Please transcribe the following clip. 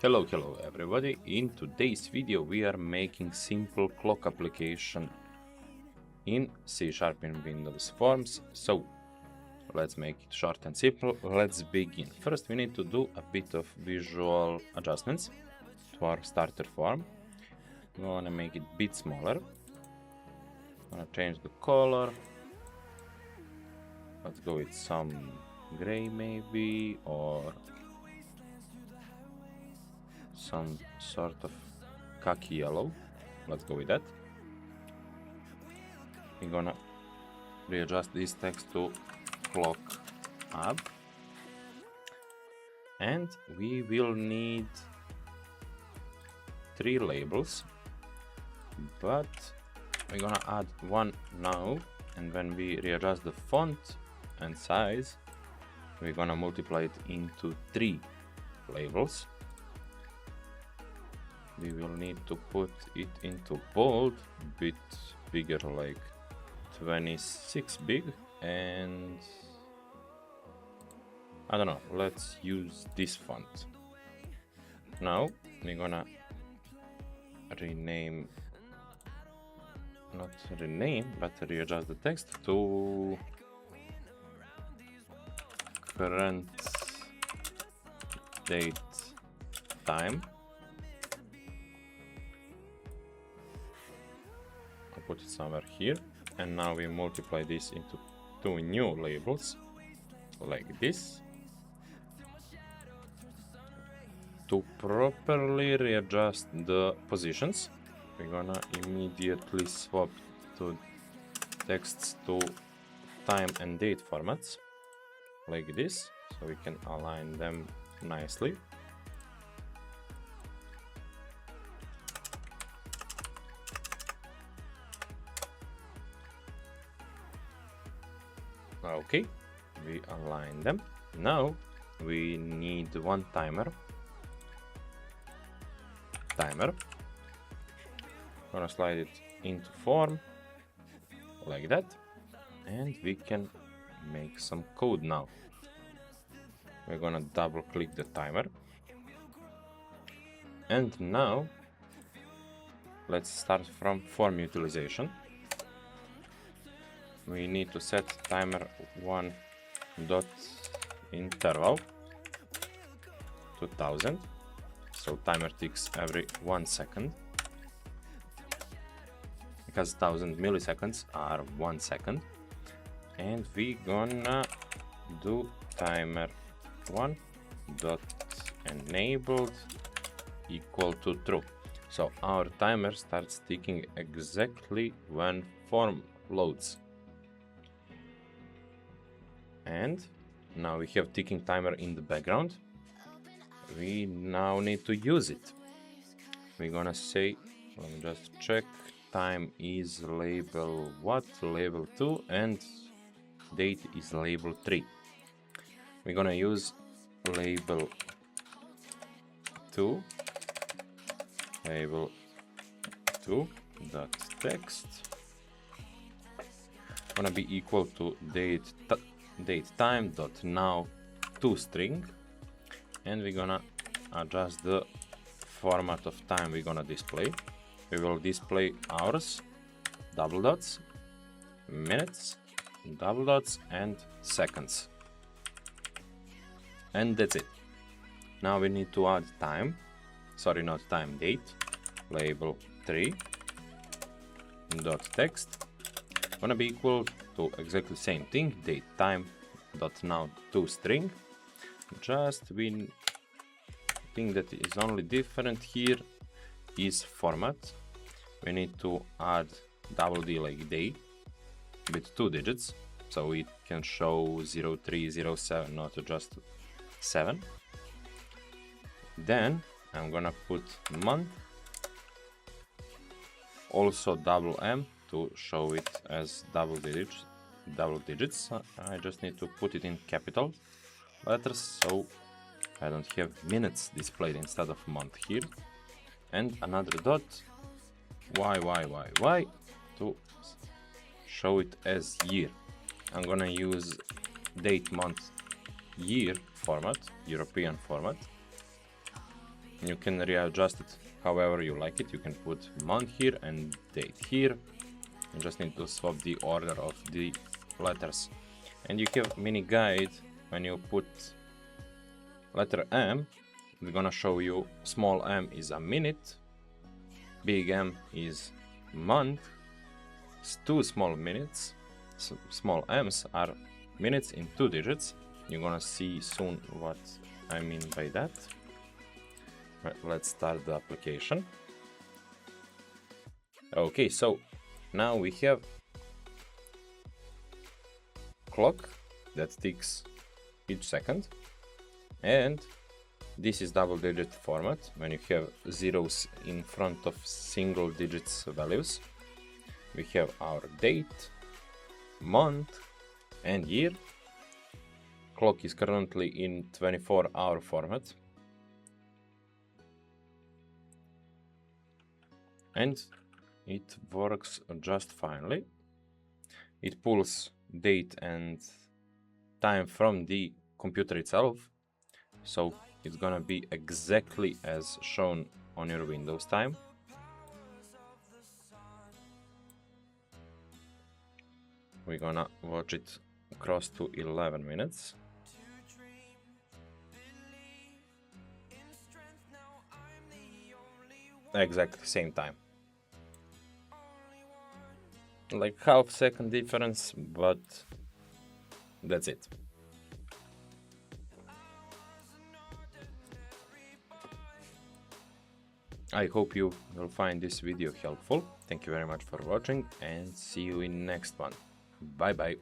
Hello everybody. In today's video we are making simple clock application in C# in Windows Forms. So let's make it short and simple. Let's begin. First we need to do a bit of visual adjustments to our starter form. We want to make it a bit smaller. Want to change the color. Let's go with some gray maybe, or some sort of khaki yellow. Let's go with that. We're gonna readjust this text to clock add, and we will need 3 labels, but we're gonna add one now, and when we readjust the font and size, we're gonna multiply it into 3 labels. We will need to put it into bold, a bit bigger, like 26 big, and I don't know, let's use this font. Now we're gonna rename, not rename, but readjust the text to current date time. Put it somewhere here, and now we multiply this into 2 new labels like this. To properly readjust the positions, we're gonna immediately swap to texts to time and date formats like this, so we can align them nicely. Okay, we align them. Now we need one timer. Gonna slide it into form like that, and we can make some code now. We're gonna double click the timer, and now let's start from form utilization. We need to set timer 1 dot interval to 1000, so timer ticks every 1 second, because 1000 milliseconds are 1 second. And we gonna do timer 1 dot enabled equal to true, so our timer starts ticking exactly when form loads. And now we have ticking timer in the background. We now need to use it. We're gonna say, let me just check, time is label what, label 2, and date is label 3. We're gonna use label 2 dot text gonna be equal to date time dot now to string, and we're gonna adjust the format of time we're gonna display. We will display hours, double dots, minutes, double dots, and seconds, and that's it. Now we need to add time, sorry, not time, date, label 3 dot text gonna be equal to exactly same thing, date time dot now to string. Just we think that is only different here is format. We need to add double D like day with 2 digits, so it can show 0307, not just 7. Then I'm gonna put month, also double M to show it as double digits. I just need to put it in capital letters, so I don't have minutes displayed instead of month here. And another dot, Y to show it as year. I'm gonna use date, month, year format, European format. You can readjust it however you like it. You can put month here and date here. You just need to swap the order of the letters. And you have mini guide. When you put letter M, it's gonna show you small m is a minute, big M is month, two small minutes, small m's are minutes in 2 digits. You're gonna see soon what I mean by that. Right, let's start the application. Okay, so now we have clock that ticks each second, and this is double digit format when you have zeros in front of single digits values. We have our date, month and year. Clock is currently in 24-hour format. And it works just finely. It pulls date and time from the computer itself, so it's gonna be exactly as shown on your Windows time. We're gonna watch it across to 11 minutes. Exactly same time. Like half-second difference, but that's it. I hope you will find this video helpful. Thank you very much for watching and see you in next one. Bye bye.